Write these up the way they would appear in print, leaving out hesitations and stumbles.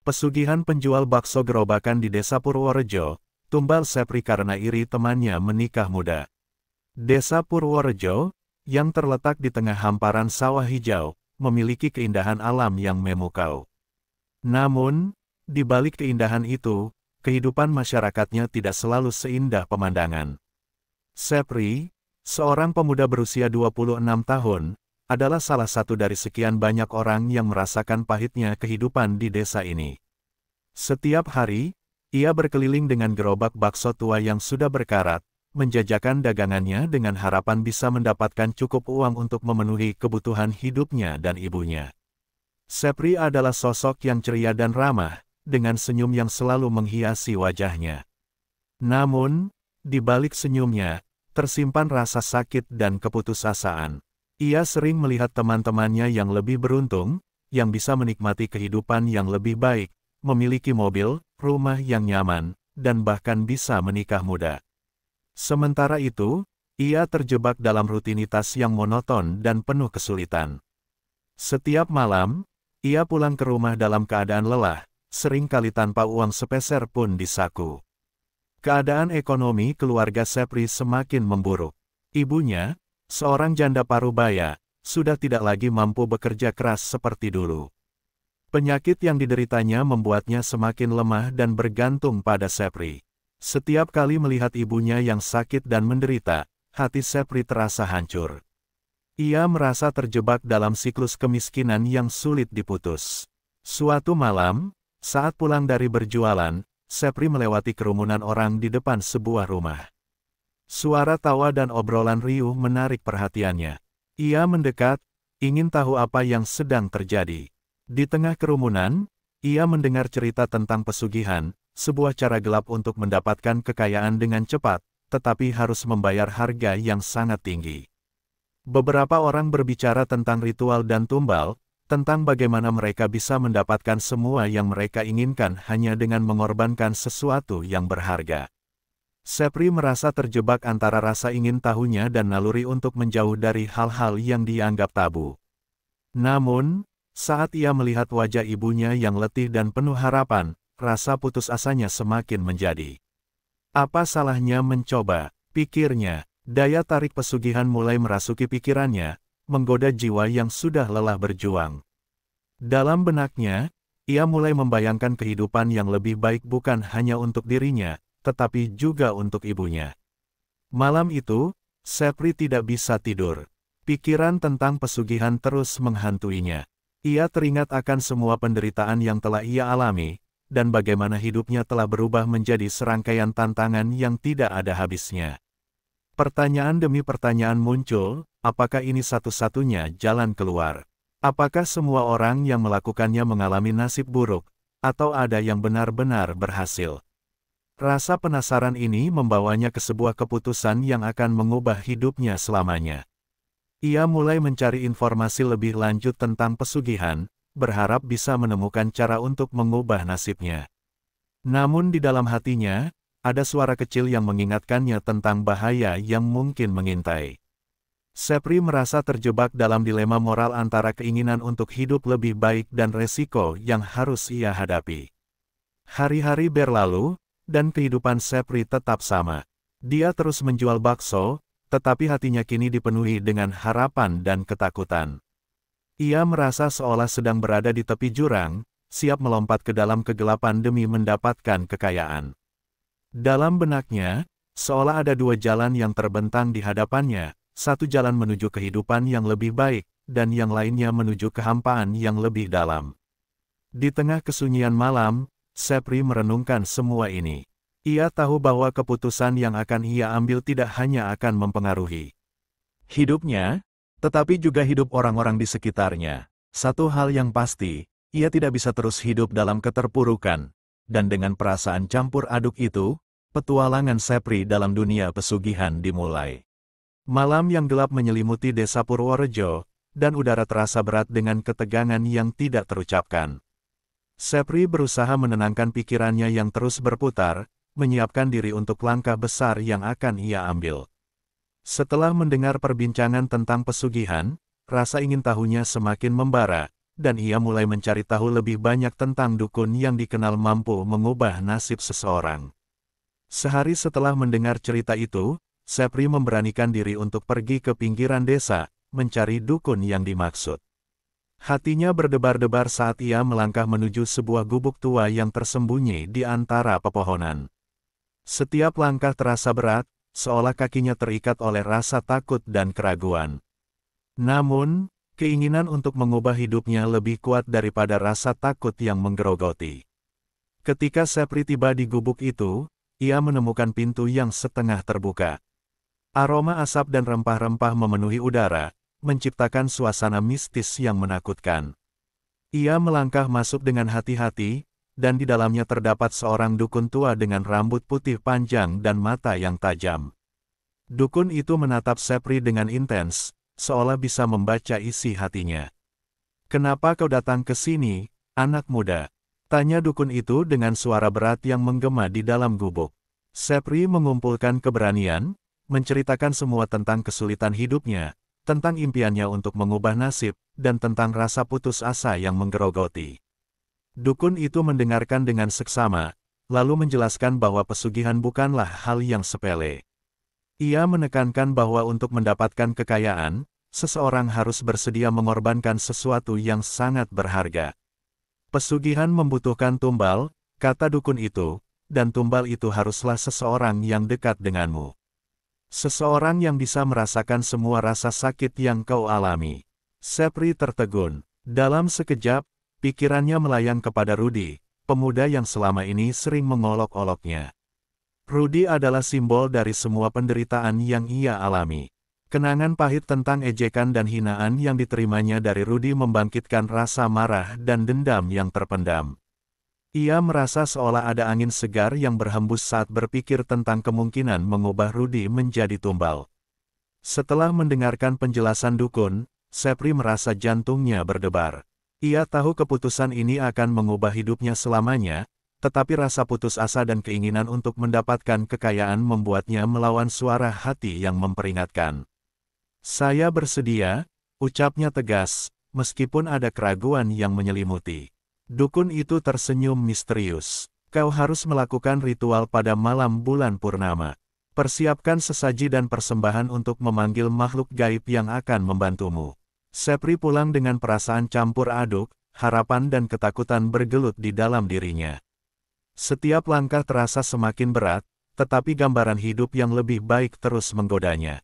Pesugihan penjual bakso gerobakan di Desa Purworejo, tumbal Sepri karena iri temannya menikah muda. Desa Purworejo, yang terletak di tengah hamparan sawah hijau, memiliki keindahan alam yang memukau. Namun, di balik keindahan itu, kehidupan masyarakatnya tidak selalu seindah pemandangan. Sepri, seorang pemuda berusia 26 tahun, adalah salah satu dari sekian banyak orang yang merasakan pahitnya kehidupan di desa ini. Setiap hari, ia berkeliling dengan gerobak bakso tua yang sudah berkarat, menjajakan dagangannya dengan harapan bisa mendapatkan cukup uang untuk memenuhi kebutuhan hidupnya dan ibunya. Sepri adalah sosok yang ceria dan ramah, dengan senyum yang selalu menghiasi wajahnya. Namun, di balik senyumnya, tersimpan rasa sakit dan keputusasaan. Ia sering melihat teman-temannya yang lebih beruntung, yang bisa menikmati kehidupan yang lebih baik, memiliki mobil, rumah yang nyaman, dan bahkan bisa menikah muda. Sementara itu, ia terjebak dalam rutinitas yang monoton dan penuh kesulitan. Setiap malam, ia pulang ke rumah dalam keadaan lelah, seringkali tanpa uang sepeser pun di saku. Keadaan ekonomi keluarga Sepri semakin memburuk. Ibunya, seorang janda parubaya, sudah tidak lagi mampu bekerja keras seperti dulu. Penyakit yang dideritanya membuatnya semakin lemah dan bergantung pada Sepri. Setiap kali melihat ibunya yang sakit dan menderita, hati Sepri terasa hancur. Ia merasa terjebak dalam siklus kemiskinan yang sulit diputus. Suatu malam, saat pulang dari berjualan, Sepri melewati kerumunan orang di depan sebuah rumah. Suara tawa dan obrolan riuh menarik perhatiannya. Ia mendekat, ingin tahu apa yang sedang terjadi. Di tengah kerumunan, ia mendengar cerita tentang pesugihan, sebuah cara gelap untuk mendapatkan kekayaan dengan cepat, tetapi harus membayar harga yang sangat tinggi. Beberapa orang berbicara tentang ritual dan tumbal, tentang bagaimana mereka bisa mendapatkan semua yang mereka inginkan hanya dengan mengorbankan sesuatu yang berharga. Sepri merasa terjebak antara rasa ingin tahunya dan naluri untuk menjauh dari hal-hal yang dianggap tabu. Namun, saat ia melihat wajah ibunya yang letih dan penuh harapan, rasa putus asanya semakin menjadi. Apa salahnya mencoba, pikirnya, daya tarik pesugihan mulai merasuki pikirannya, menggoda jiwa yang sudah lelah berjuang. Dalam benaknya, ia mulai membayangkan kehidupan yang lebih baik bukan hanya untuk dirinya, tetapi juga untuk ibunya. Malam itu, Sepri tidak bisa tidur. Pikiran tentang pesugihan terus menghantuinya. Ia teringat akan semua penderitaan yang telah ia alami, dan bagaimana hidupnya telah berubah menjadi serangkaian tantangan yang tidak ada habisnya. Pertanyaan demi pertanyaan muncul, apakah ini satu-satunya jalan keluar? Apakah semua orang yang melakukannya mengalami nasib buruk, atau ada yang benar-benar berhasil? Rasa penasaran ini membawanya ke sebuah keputusan yang akan mengubah hidupnya selamanya. Ia mulai mencari informasi lebih lanjut tentang pesugihan, berharap bisa menemukan cara untuk mengubah nasibnya. Namun di dalam hatinya, ada suara kecil yang mengingatkannya tentang bahaya yang mungkin mengintai. Sepri merasa terjebak dalam dilema moral antara keinginan untuk hidup lebih baik dan resiko yang harus ia hadapi. Hari-hari berlalu, dan kehidupan Sepri tetap sama. Dia terus menjual bakso, tetapi hatinya kini dipenuhi dengan harapan dan ketakutan. Ia merasa seolah sedang berada di tepi jurang, siap melompat ke dalam kegelapan demi mendapatkan kekayaan. Dalam benaknya, seolah ada dua jalan yang terbentang di hadapannya, satu jalan menuju kehidupan yang lebih baik, dan yang lainnya menuju kehampaan yang lebih dalam. Di tengah kesunyian malam, Sepri merenungkan semua ini. Ia tahu bahwa keputusan yang akan ia ambil tidak hanya akan mempengaruhi hidupnya, tetapi juga hidup orang-orang di sekitarnya. Satu hal yang pasti, ia tidak bisa terus hidup dalam keterpurukan. Dan dengan perasaan campur aduk itu, petualangan Sepri dalam dunia pesugihan dimulai. Malam yang gelap menyelimuti Desa Purworejo, dan udara terasa berat dengan ketegangan yang tidak terucapkan. Sepri berusaha menenangkan pikirannya yang terus berputar, menyiapkan diri untuk langkah besar yang akan ia ambil. Setelah mendengar perbincangan tentang pesugihan, rasa ingin tahunya semakin membara, dan ia mulai mencari tahu lebih banyak tentang dukun yang dikenal mampu mengubah nasib seseorang. Sehari setelah mendengar cerita itu, Sepri memberanikan diri untuk pergi ke pinggiran desa, mencari dukun yang dimaksud. Hatinya berdebar-debar saat ia melangkah menuju sebuah gubuk tua yang tersembunyi di antara pepohonan. Setiap langkah terasa berat, seolah kakinya terikat oleh rasa takut dan keraguan. Namun, keinginan untuk mengubah hidupnya lebih kuat daripada rasa takut yang menggerogoti. Ketika Sepri tiba di gubuk itu, ia menemukan pintu yang setengah terbuka. Aroma asap dan rempah-rempah memenuhi udara, menciptakan suasana mistis yang menakutkan. Ia melangkah masuk dengan hati-hati, dan di dalamnya terdapat seorang dukun tua dengan rambut putih panjang dan mata yang tajam. Dukun itu menatap Sepri dengan intens, seolah bisa membaca isi hatinya. "Kenapa kau datang ke sini, anak muda?" tanya dukun itu dengan suara berat yang menggema di dalam gubuk. Sepri mengumpulkan keberanian, menceritakan semua tentang kesulitan hidupnya, tentang impiannya untuk mengubah nasib, dan tentang rasa putus asa yang menggerogoti. Dukun itu mendengarkan dengan seksama, lalu menjelaskan bahwa pesugihan bukanlah hal yang sepele. Ia menekankan bahwa untuk mendapatkan kekayaan, seseorang harus bersedia mengorbankan sesuatu yang sangat berharga. "Pesugihan membutuhkan tumbal," kata dukun itu, "dan tumbal itu haruslah seseorang yang dekat denganmu. Seseorang yang bisa merasakan semua rasa sakit yang kau alami." Sepri tertegun. Dalam sekejap, pikirannya melayang kepada Rudy, pemuda yang selama ini sering mengolok-oloknya. Rudy adalah simbol dari semua penderitaan yang ia alami. Kenangan pahit tentang ejekan dan hinaan yang diterimanya dari Rudy membangkitkan rasa marah dan dendam yang terpendam. Ia merasa seolah ada angin segar yang berhembus saat berpikir tentang kemungkinan mengubah Rudy menjadi tumbal. Setelah mendengarkan penjelasan dukun, Sepri merasa jantungnya berdebar. Ia tahu keputusan ini akan mengubah hidupnya selamanya, tetapi rasa putus asa dan keinginan untuk mendapatkan kekayaan membuatnya melawan suara hati yang memperingatkan. "Saya bersedia," ucapnya tegas, meskipun ada keraguan yang menyelimuti. Dukun itu tersenyum misterius. "Kau harus melakukan ritual pada malam bulan purnama. Persiapkan sesaji dan persembahan untuk memanggil makhluk gaib yang akan membantumu." Sepri pulang dengan perasaan campur aduk, harapan dan ketakutan bergelut di dalam dirinya. Setiap langkah terasa semakin berat, tetapi gambaran hidup yang lebih baik terus menggodanya.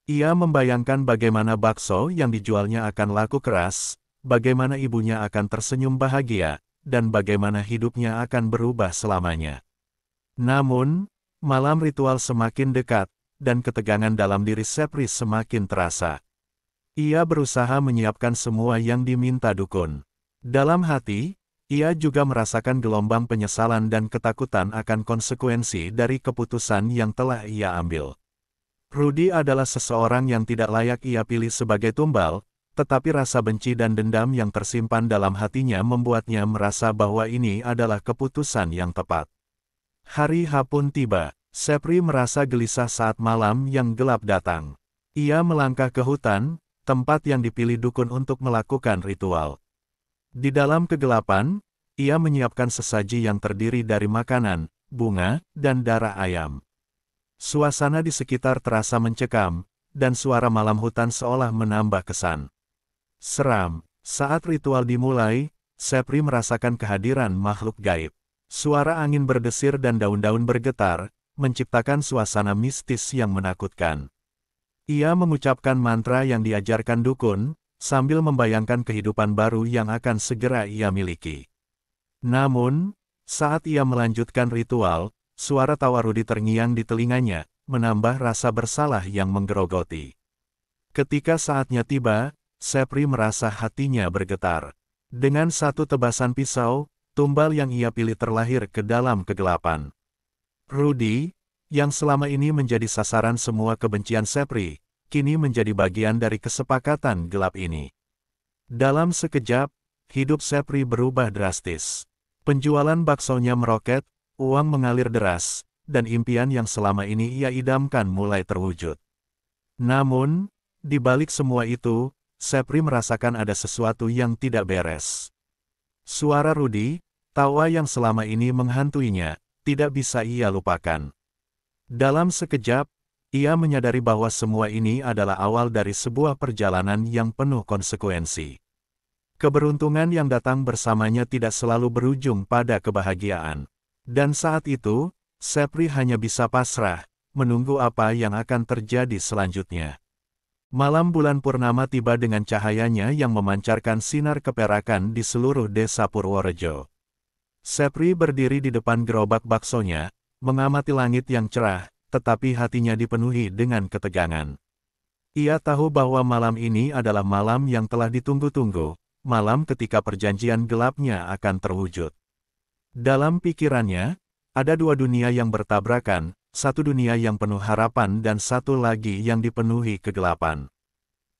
Ia membayangkan bagaimana bakso yang dijualnya akan laku keras, bagaimana ibunya akan tersenyum bahagia, dan bagaimana hidupnya akan berubah selamanya. Namun, malam ritual semakin dekat, dan ketegangan dalam diri Sepri semakin terasa. Ia berusaha menyiapkan semua yang diminta dukun. Dalam hati, ia juga merasakan gelombang penyesalan dan ketakutan akan konsekuensi dari keputusan yang telah ia ambil. Rudy adalah seseorang yang tidak layak ia pilih sebagai tumbal, tetapi rasa benci dan dendam yang tersimpan dalam hatinya membuatnya merasa bahwa ini adalah keputusan yang tepat. Hari H pun tiba. Sepri merasa gelisah saat malam yang gelap datang. Ia melangkah ke hutan, tempat yang dipilih dukun untuk melakukan ritual. Di dalam kegelapan, ia menyiapkan sesaji yang terdiri dari makanan, bunga, dan darah ayam. Suasana di sekitar terasa mencekam, dan suara malam hutan seolah menambah kesan. Seram. Saat ritual dimulai, Sepri merasakan kehadiran makhluk gaib. Suara angin berdesir dan daun-daun bergetar, menciptakan suasana mistis yang menakutkan. Ia mengucapkan mantra yang diajarkan dukun, sambil membayangkan kehidupan baru yang akan segera ia miliki. Namun, saat ia melanjutkan ritual, suara tawa Rudy terngiang di telinganya, menambah rasa bersalah yang menggerogoti. Ketika saatnya tiba, Sepri merasa hatinya bergetar. Dengan satu tebasan pisau, tumbal yang ia pilih terlahir ke dalam kegelapan. Rudy, yang selama ini menjadi sasaran semua kebencian Sepri, kini menjadi bagian dari kesepakatan gelap ini. Dalam sekejap, hidup Sepri berubah drastis. Penjualan baksonya meroket, uang mengalir deras, dan impian yang selama ini ia idamkan mulai terwujud. Namun, di balik semua itu, Sepri merasakan ada sesuatu yang tidak beres. Suara Rudy, tawa yang selama ini menghantuinya, tidak bisa ia lupakan. Dalam sekejap, ia menyadari bahwa semua ini adalah awal dari sebuah perjalanan yang penuh konsekuensi. Keberuntungan yang datang bersamanya tidak selalu berujung pada kebahagiaan. Dan saat itu, Sepri hanya bisa pasrah, menunggu apa yang akan terjadi selanjutnya. Malam bulan purnama tiba dengan cahayanya yang memancarkan sinar keperakan di seluruh desa Purworejo. Sepri berdiri di depan gerobak baksonya, mengamati langit yang cerah, tetapi hatinya dipenuhi dengan ketegangan. Ia tahu bahwa malam ini adalah malam yang telah ditunggu-tunggu, malam ketika perjanjian gelapnya akan terwujud. Dalam pikirannya, ada dua dunia yang bertabrakan, satu dunia yang penuh harapan dan satu lagi yang dipenuhi kegelapan.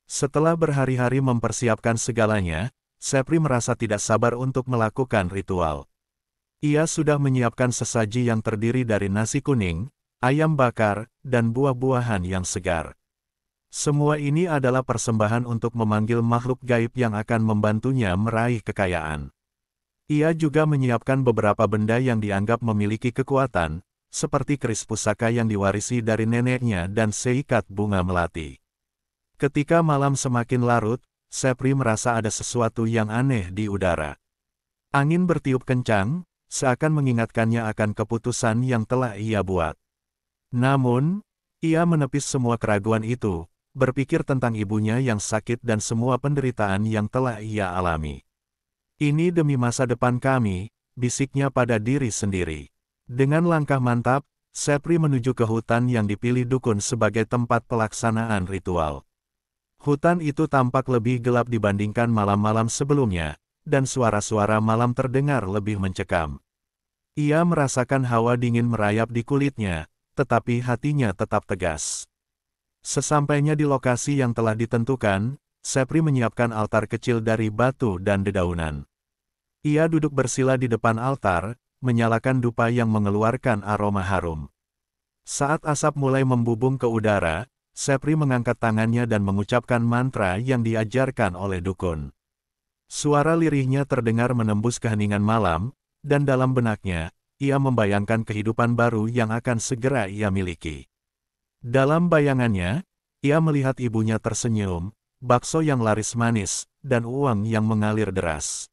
Setelah berhari-hari mempersiapkan segalanya, Sepri merasa tidak sabar untuk melakukan ritual. Ia sudah menyiapkan sesaji yang terdiri dari nasi kuning, ayam bakar, dan buah-buahan yang segar. Semua ini adalah persembahan untuk memanggil makhluk gaib yang akan membantunya meraih kekayaan. Ia juga menyiapkan beberapa benda yang dianggap memiliki kekuatan, seperti keris pusaka yang diwarisi dari neneknya dan seikat bunga melati. Ketika malam semakin larut, Sepri merasa ada sesuatu yang aneh di udara. Angin bertiup kencang, seakan mengingatkannya akan keputusan yang telah ia buat. Namun, ia menepis semua keraguan itu, berpikir tentang ibunya yang sakit dan semua penderitaan yang telah ia alami. "Ini demi masa depan kami," bisiknya pada diri sendiri. Dengan langkah mantap, Sepri menuju ke hutan yang dipilih dukun sebagai tempat pelaksanaan ritual. Hutan itu tampak lebih gelap dibandingkan malam-malam sebelumnya, dan suara-suara malam terdengar lebih mencekam. Ia merasakan hawa dingin merayap di kulitnya, tetapi hatinya tetap tegas. Sesampainya di lokasi yang telah ditentukan, Sepri menyiapkan altar kecil dari batu dan dedaunan. Ia duduk bersila di depan altar, menyalakan dupa yang mengeluarkan aroma harum. Saat asap mulai membubung ke udara, Sepri mengangkat tangannya dan mengucapkan mantra yang diajarkan oleh dukun. Suara lirihnya terdengar menembus keheningan malam, dan dalam benaknya, ia membayangkan kehidupan baru yang akan segera ia miliki. Dalam bayangannya, ia melihat ibunya tersenyum, bakso yang laris manis, dan uang yang mengalir deras.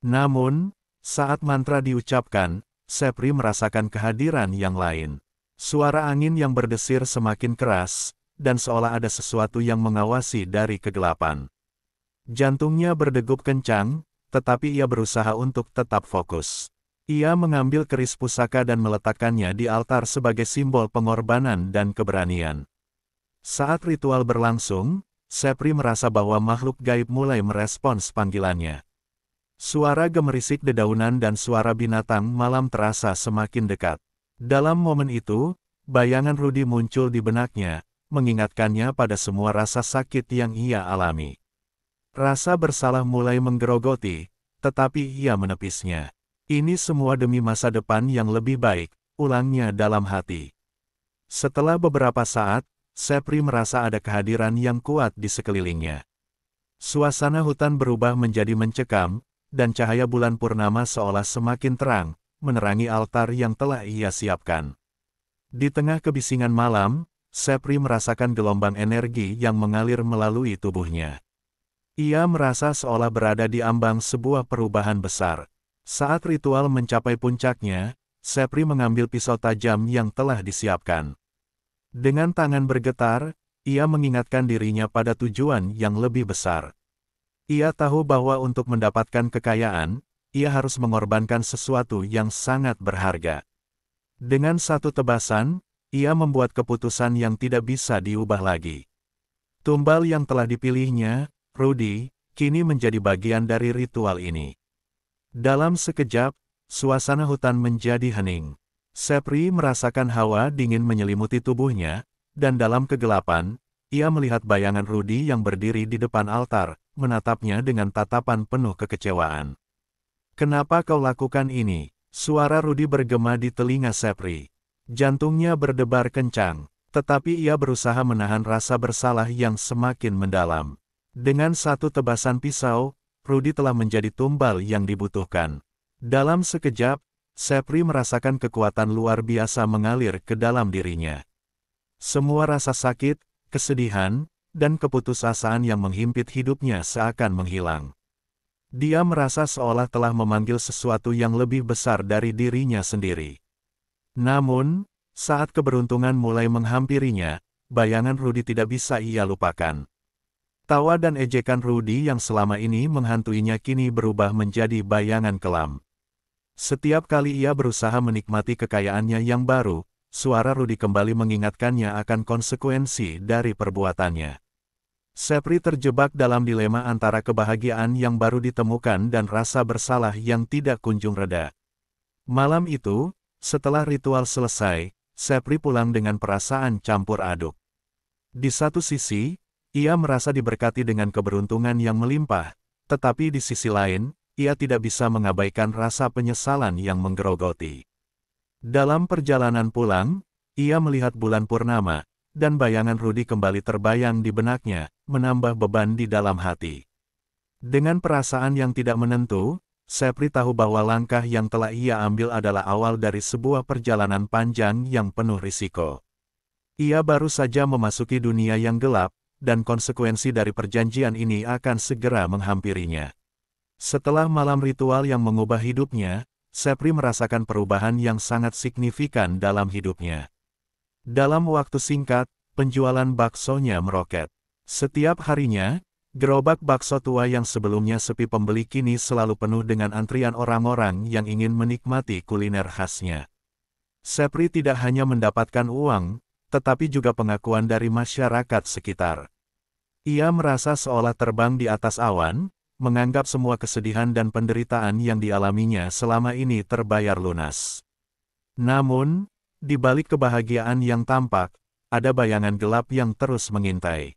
Namun, saat mantra diucapkan, Sepri merasakan kehadiran yang lain. Suara angin yang berdesir semakin keras, dan seolah ada sesuatu yang mengawasi dari kegelapan. Jantungnya berdegup kencang, tetapi ia berusaha untuk tetap fokus. Ia mengambil keris pusaka dan meletakkannya di altar sebagai simbol pengorbanan dan keberanian. Saat ritual berlangsung, Sepri merasa bahwa makhluk gaib mulai merespons panggilannya. Suara gemerisik dedaunan dan suara binatang malam terasa semakin dekat. Dalam momen itu, bayangan Rudy muncul di benaknya, mengingatkannya pada semua rasa sakit yang ia alami. Rasa bersalah mulai menggerogoti, tetapi ia menepisnya. "Ini semua demi masa depan yang lebih baik," ulangnya dalam hati. Setelah beberapa saat, Sepri merasa ada kehadiran yang kuat di sekelilingnya. Suasana hutan berubah menjadi mencekam, dan cahaya bulan purnama seolah semakin terang, menerangi altar yang telah ia siapkan. Di tengah kebisingan malam, Sepri merasakan gelombang energi yang mengalir melalui tubuhnya. Ia merasa seolah berada di ambang sebuah perubahan besar. Saat ritual mencapai puncaknya, Sepri mengambil pisau tajam yang telah disiapkan. Dengan tangan bergetar, ia mengingatkan dirinya pada tujuan yang lebih besar. Ia tahu bahwa untuk mendapatkan kekayaan, ia harus mengorbankan sesuatu yang sangat berharga. Dengan satu tebasan, ia membuat keputusan yang tidak bisa diubah lagi. Tumbal yang telah dipilihnya, Rudy, kini menjadi bagian dari ritual ini. Dalam sekejap, suasana hutan menjadi hening. Sepri merasakan hawa dingin menyelimuti tubuhnya, dan dalam kegelapan, ia melihat bayangan Rudy yang berdiri di depan altar, menatapnya dengan tatapan penuh kekecewaan. "Kenapa kau lakukan ini?" Suara Rudy bergema di telinga Sepri. Jantungnya berdebar kencang, tetapi ia berusaha menahan rasa bersalah yang semakin mendalam. Dengan satu tebasan pisau, Rudy telah menjadi tumbal yang dibutuhkan. Dalam sekejap, Sepri merasakan kekuatan luar biasa mengalir ke dalam dirinya. Semua rasa sakit, kesedihan, dan keputusasaan yang menghimpit hidupnya seakan menghilang. Dia merasa seolah telah memanggil sesuatu yang lebih besar dari dirinya sendiri. Namun, saat keberuntungan mulai menghampirinya, bayangan Rudy tidak bisa ia lupakan. Tawa dan ejekan Rudy yang selama ini menghantuinya kini berubah menjadi bayangan kelam. Setiap kali ia berusaha menikmati kekayaannya yang baru, suara Rudy kembali mengingatkannya akan konsekuensi dari perbuatannya. Sepri terjebak dalam dilema antara kebahagiaan yang baru ditemukan dan rasa bersalah yang tidak kunjung reda. Malam itu, setelah ritual selesai, Sepri pulang dengan perasaan campur aduk. Di satu sisi, ia merasa diberkati dengan keberuntungan yang melimpah, tetapi di sisi lain, ia tidak bisa mengabaikan rasa penyesalan yang menggerogoti. Dalam perjalanan pulang, ia melihat bulan purnama, dan bayangan Rudy kembali terbayang di benaknya, menambah beban di dalam hati. Dengan perasaan yang tidak menentu, Sepri tahu bahwa langkah yang telah ia ambil adalah awal dari sebuah perjalanan panjang yang penuh risiko. Ia baru saja memasuki dunia yang gelap, dan konsekuensi dari perjanjian ini akan segera menghampirinya. Setelah malam ritual yang mengubah hidupnya, Sepri merasakan perubahan yang sangat signifikan dalam hidupnya. Dalam waktu singkat, penjualan baksonya meroket. Setiap harinya, gerobak bakso tua yang sebelumnya sepi pembeli kini selalu penuh dengan antrian orang-orang yang ingin menikmati kuliner khasnya. Sepri tidak hanya mendapatkan uang, tetapi juga pengakuan dari masyarakat sekitar. Ia merasa seolah terbang di atas awan, menganggap semua kesedihan dan penderitaan yang dialaminya selama ini terbayar lunas. Namun, di balik kebahagiaan yang tampak, ada bayangan gelap yang terus mengintai.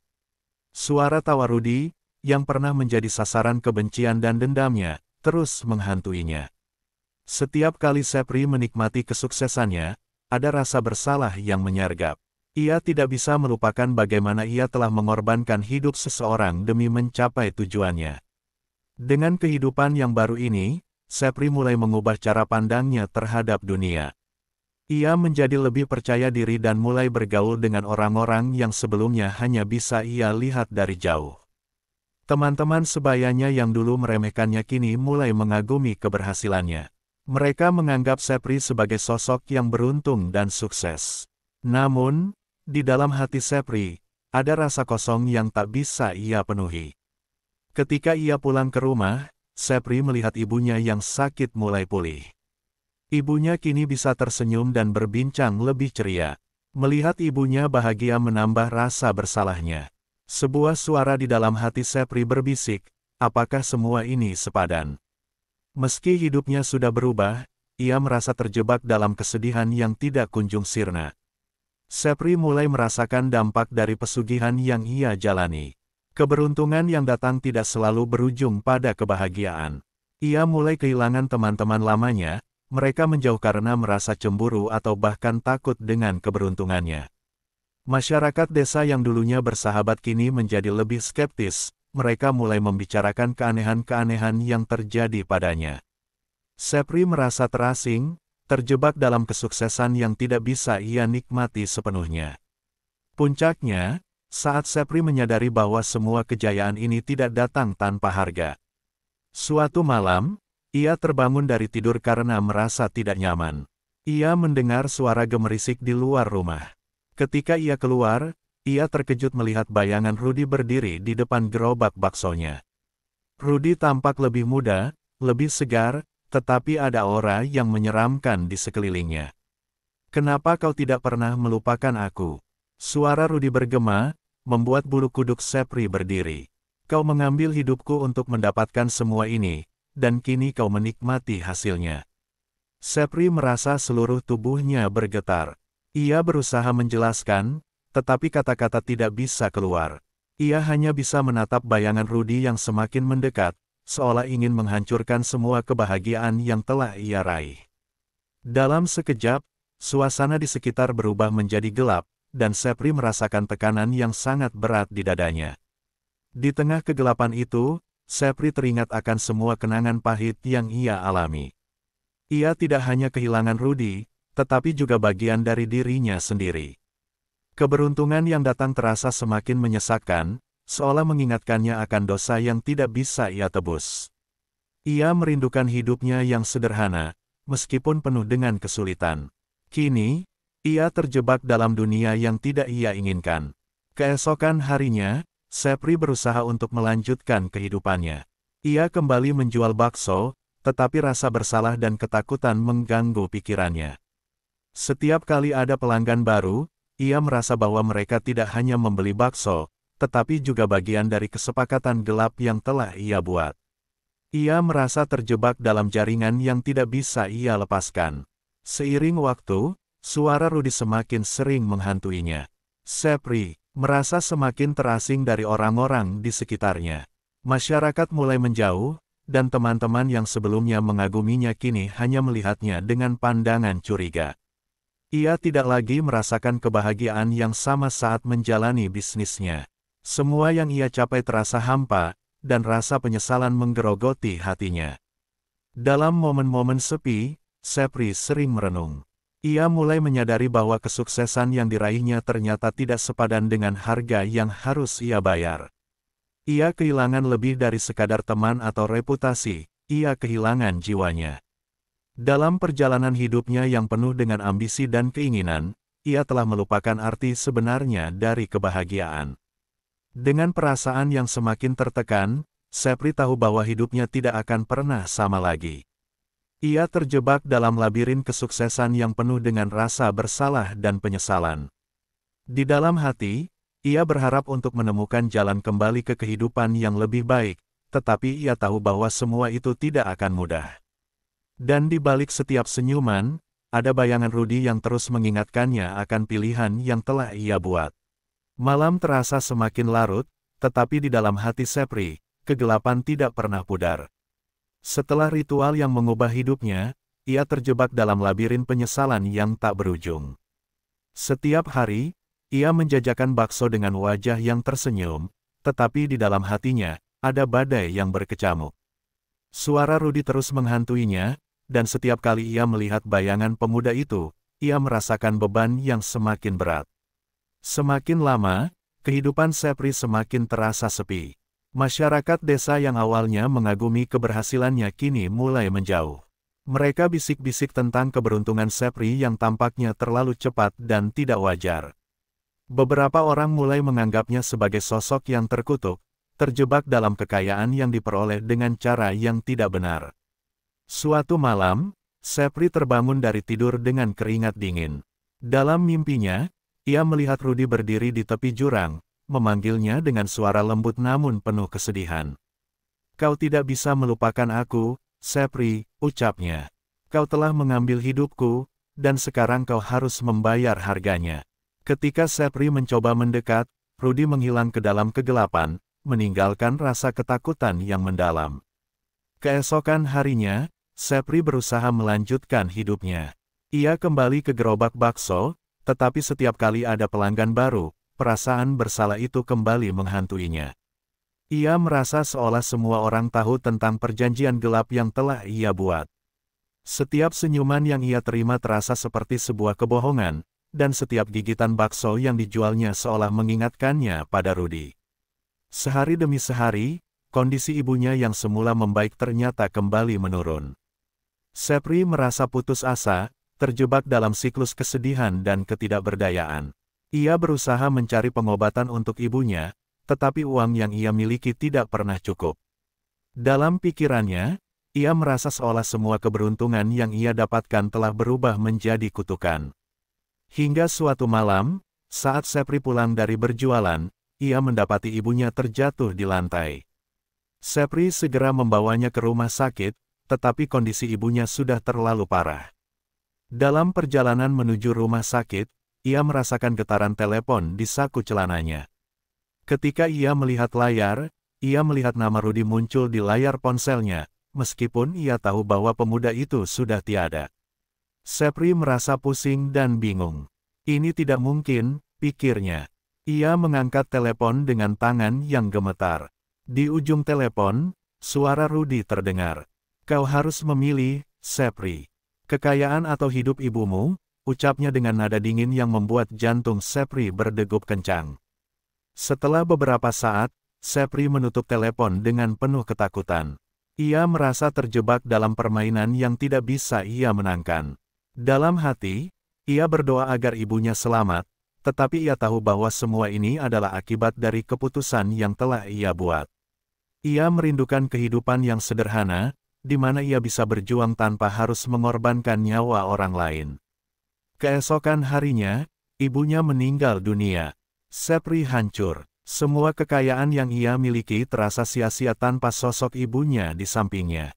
Suara tawa Rudy, yang pernah menjadi sasaran kebencian dan dendamnya, terus menghantuinya. Setiap kali Sepri menikmati kesuksesannya, ada rasa bersalah yang menyergap. Ia tidak bisa melupakan bagaimana ia telah mengorbankan hidup seseorang demi mencapai tujuannya. Dengan kehidupan yang baru ini, Sepri mulai mengubah cara pandangnya terhadap dunia. Ia menjadi lebih percaya diri dan mulai bergaul dengan orang-orang yang sebelumnya hanya bisa ia lihat dari jauh. Teman-teman sebayanya yang dulu meremehkannya kini mulai mengagumi keberhasilannya. Mereka menganggap Sepri sebagai sosok yang beruntung dan sukses. Namun, di dalam hati Sepri, ada rasa kosong yang tak bisa ia penuhi. Ketika ia pulang ke rumah, Sepri melihat ibunya yang sakit mulai pulih. Ibunya kini bisa tersenyum dan berbincang lebih ceria. Melihat ibunya bahagia menambah rasa bersalahnya. Sebuah suara di dalam hati Sepri berbisik, apakah semua ini sepadan? Meski hidupnya sudah berubah, ia merasa terjebak dalam kesedihan yang tidak kunjung sirna. Sepri mulai merasakan dampak dari pesugihan yang ia jalani. Keberuntungan yang datang tidak selalu berujung pada kebahagiaan. Ia mulai kehilangan teman-teman lamanya, mereka menjauh karena merasa cemburu atau bahkan takut dengan keberuntungannya. Masyarakat desa yang dulunya bersahabat kini menjadi lebih skeptis, mereka mulai membicarakan keanehan-keanehan yang terjadi padanya. Sepri merasa terasing, terjebak dalam kesuksesan yang tidak bisa ia nikmati sepenuhnya. Puncaknya, saat Sepri menyadari bahwa semua kejayaan ini tidak datang tanpa harga. Suatu malam, ia terbangun dari tidur karena merasa tidak nyaman. Ia mendengar suara gemerisik di luar rumah. Ketika ia keluar, ia terkejut melihat bayangan Rudy berdiri di depan gerobak baksonya. Rudy tampak lebih muda, lebih segar, tetapi ada aura yang menyeramkan di sekelilingnya. "Kenapa kau tidak pernah melupakan aku?" Suara Rudy bergema, membuat bulu kuduk Sepri berdiri. "Kau mengambil hidupku untuk mendapatkan semua ini, dan kini kau menikmati hasilnya." Sepri merasa seluruh tubuhnya bergetar. Ia berusaha menjelaskan, tetapi kata-kata tidak bisa keluar. Ia hanya bisa menatap bayangan Rudy yang semakin mendekat, seolah ingin menghancurkan semua kebahagiaan yang telah ia raih. Dalam sekejap, suasana di sekitar berubah menjadi gelap, dan Sepri merasakan tekanan yang sangat berat di dadanya. Di tengah kegelapan itu, Sepri teringat akan semua kenangan pahit yang ia alami. Ia tidak hanya kehilangan Rudy, tetapi juga bagian dari dirinya sendiri. Keberuntungan yang datang terasa semakin menyesakkan, seolah mengingatkannya akan dosa yang tidak bisa ia tebus. Ia merindukan hidupnya yang sederhana, meskipun penuh dengan kesulitan. Kini, ia terjebak dalam dunia yang tidak ia inginkan. Keesokan harinya, Sepri berusaha untuk melanjutkan kehidupannya. Ia kembali menjual bakso, tetapi rasa bersalah dan ketakutan mengganggu pikirannya. Setiap kali ada pelanggan baru, ia merasa bahwa mereka tidak hanya membeli bakso, tetapi juga bagian dari kesepakatan gelap yang telah ia buat. Ia merasa terjebak dalam jaringan yang tidak bisa ia lepaskan. Seiring waktu, suara Rudy semakin sering menghantuinya. Sepri merasa semakin terasing dari orang-orang di sekitarnya. Masyarakat mulai menjauh, dan teman-teman yang sebelumnya mengaguminya kini hanya melihatnya dengan pandangan curiga. Ia tidak lagi merasakan kebahagiaan yang sama saat menjalani bisnisnya. Semua yang ia capai terasa hampa, dan rasa penyesalan menggerogoti hatinya. Dalam momen-momen sepi, Sepri sering merenung. Ia mulai menyadari bahwa kesuksesan yang diraihnya ternyata tidak sepadan dengan harga yang harus ia bayar. Ia kehilangan lebih dari sekadar teman atau reputasi, ia kehilangan jiwanya. Dalam perjalanan hidupnya yang penuh dengan ambisi dan keinginan, ia telah melupakan arti sebenarnya dari kebahagiaan. Dengan perasaan yang semakin tertekan, Sepri tahu bahwa hidupnya tidak akan pernah sama lagi. Ia terjebak dalam labirin kesuksesan yang penuh dengan rasa bersalah dan penyesalan. Di dalam hati, ia berharap untuk menemukan jalan kembali ke kehidupan yang lebih baik, tetapi ia tahu bahwa semua itu tidak akan mudah. Dan di balik setiap senyuman, ada bayangan Rudy yang terus mengingatkannya akan pilihan yang telah ia buat. Malam terasa semakin larut, tetapi di dalam hati Sepri, kegelapan tidak pernah pudar. Setelah ritual yang mengubah hidupnya, ia terjebak dalam labirin penyesalan yang tak berujung. Setiap hari, ia menjajakan bakso dengan wajah yang tersenyum, tetapi di dalam hatinya, ada badai yang berkecamuk. Suara Rudy terus menghantuinya, dan setiap kali ia melihat bayangan pemuda itu, ia merasakan beban yang semakin berat. Semakin lama, kehidupan Sepri semakin terasa sepi. Masyarakat desa yang awalnya mengagumi keberhasilannya kini mulai menjauh. Mereka bisik-bisik tentang keberuntungan Sepri yang tampaknya terlalu cepat dan tidak wajar. Beberapa orang mulai menganggapnya sebagai sosok yang terkutuk, terjebak dalam kekayaan yang diperoleh dengan cara yang tidak benar. Suatu malam, Sepri terbangun dari tidur dengan keringat dingin. Dalam mimpinya, ia melihat Rudy berdiri di tepi jurang, memanggilnya dengan suara lembut namun penuh kesedihan. "Kau tidak bisa melupakan aku, Sepri," ucapnya. "Kau telah mengambil hidupku, dan sekarang kau harus membayar harganya." Ketika Sepri mencoba mendekat, Rudy menghilang ke dalam kegelapan, meninggalkan rasa ketakutan yang mendalam. Keesokan harinya, Sepri berusaha melanjutkan hidupnya. Ia kembali ke gerobak bakso, tetapi setiap kali ada pelanggan baru, perasaan bersalah itu kembali menghantuinya. Ia merasa seolah semua orang tahu tentang perjanjian gelap yang telah ia buat. Setiap senyuman yang ia terima terasa seperti sebuah kebohongan, dan setiap gigitan bakso yang dijualnya seolah mengingatkannya pada Rudy. Sehari demi sehari, kondisi ibunya yang semula membaik ternyata kembali menurun. Sepri merasa putus asa, terjebak dalam siklus kesedihan dan ketidakberdayaan. Ia berusaha mencari pengobatan untuk ibunya, tetapi uang yang ia miliki tidak pernah cukup. Dalam pikirannya, ia merasa seolah semua keberuntungan yang ia dapatkan telah berubah menjadi kutukan. Hingga suatu malam, saat Sepri pulang dari berjualan, ia mendapati ibunya terjatuh di lantai. Sepri segera membawanya ke rumah sakit, tetapi kondisi ibunya sudah terlalu parah. Dalam perjalanan menuju rumah sakit, ia merasakan getaran telepon di saku celananya. Ketika ia melihat layar, ia melihat nama Rudy muncul di layar ponselnya, meskipun ia tahu bahwa pemuda itu sudah tiada. Sepri merasa pusing dan bingung. Ini tidak mungkin, pikirnya. Ia mengangkat telepon dengan tangan yang gemetar. Di ujung telepon, suara Rudy terdengar. Kau harus memilih, Sepri. Kekayaan atau hidup ibumu, ucapnya dengan nada dingin yang membuat jantung Sepri berdegup kencang. Setelah beberapa saat, Sepri menutup telepon dengan penuh ketakutan. Ia merasa terjebak dalam permainan yang tidak bisa ia menangkan. Dalam hati, ia berdoa agar ibunya selamat, tetapi ia tahu bahwa semua ini adalah akibat dari keputusan yang telah ia buat. Ia merindukan kehidupan yang sederhana, di mana ia bisa berjuang tanpa harus mengorbankan nyawa orang lain. Keesokan harinya, ibunya meninggal dunia. Sepri hancur. Semua kekayaan yang ia miliki terasa sia-sia tanpa sosok ibunya di sampingnya.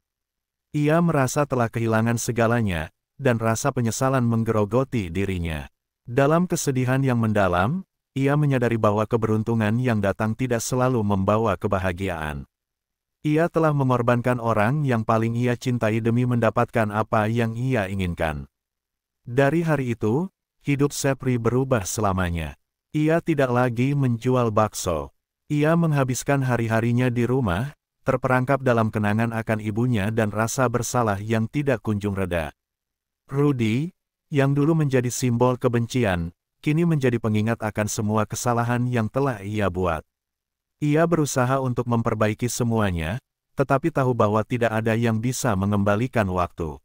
Ia merasa telah kehilangan segalanya, dan rasa penyesalan menggerogoti dirinya. Dalam kesedihan yang mendalam, ia menyadari bahwa keberuntungan yang datang tidak selalu membawa kebahagiaan. Ia telah mengorbankan orang yang paling ia cintai demi mendapatkan apa yang ia inginkan. Dari hari itu, hidup Sepri berubah selamanya. Ia tidak lagi menjual bakso. Ia menghabiskan hari-harinya di rumah, terperangkap dalam kenangan akan ibunya dan rasa bersalah yang tidak kunjung reda. Rudy, yang dulu menjadi simbol kebencian, kini menjadi pengingat akan semua kesalahan yang telah ia buat. Ia berusaha untuk memperbaiki semuanya, tetapi tahu bahwa tidak ada yang bisa mengembalikan waktu.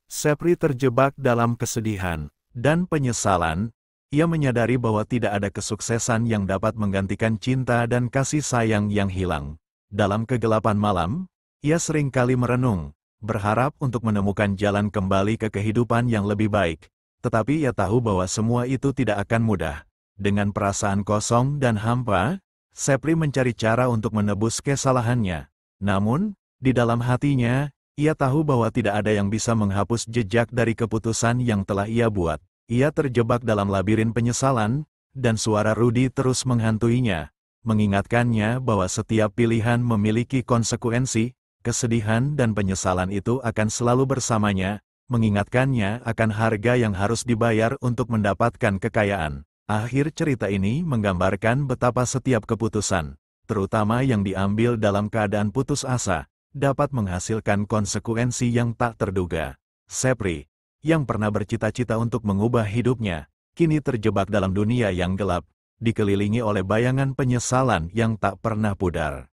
Sepri terjebak dalam kesedihan dan penyesalan. Ia menyadari bahwa tidak ada kesuksesan yang dapat menggantikan cinta dan kasih sayang yang hilang. Dalam kegelapan malam, ia seringkali merenung, berharap untuk menemukan jalan kembali ke kehidupan yang lebih baik. Tetapi ia tahu bahwa semua itu tidak akan mudah. Dengan perasaan kosong dan hampa, Sepri mencari cara untuk menebus kesalahannya. Namun, di dalam hatinya, ia tahu bahwa tidak ada yang bisa menghapus jejak dari keputusan yang telah ia buat. Ia terjebak dalam labirin penyesalan, dan suara Rudy terus menghantuinya, mengingatkannya bahwa setiap pilihan memiliki konsekuensi. Kesedihan dan penyesalan itu akan selalu bersamanya, mengingatkannya akan harga yang harus dibayar untuk mendapatkan kekayaan. Akhir cerita ini menggambarkan betapa setiap keputusan, terutama yang diambil dalam keadaan putus asa, dapat menghasilkan konsekuensi yang tak terduga. Sepri, yang pernah bercita-cita untuk mengubah hidupnya, kini terjebak dalam dunia yang gelap, dikelilingi oleh bayangan penyesalan yang tak pernah pudar.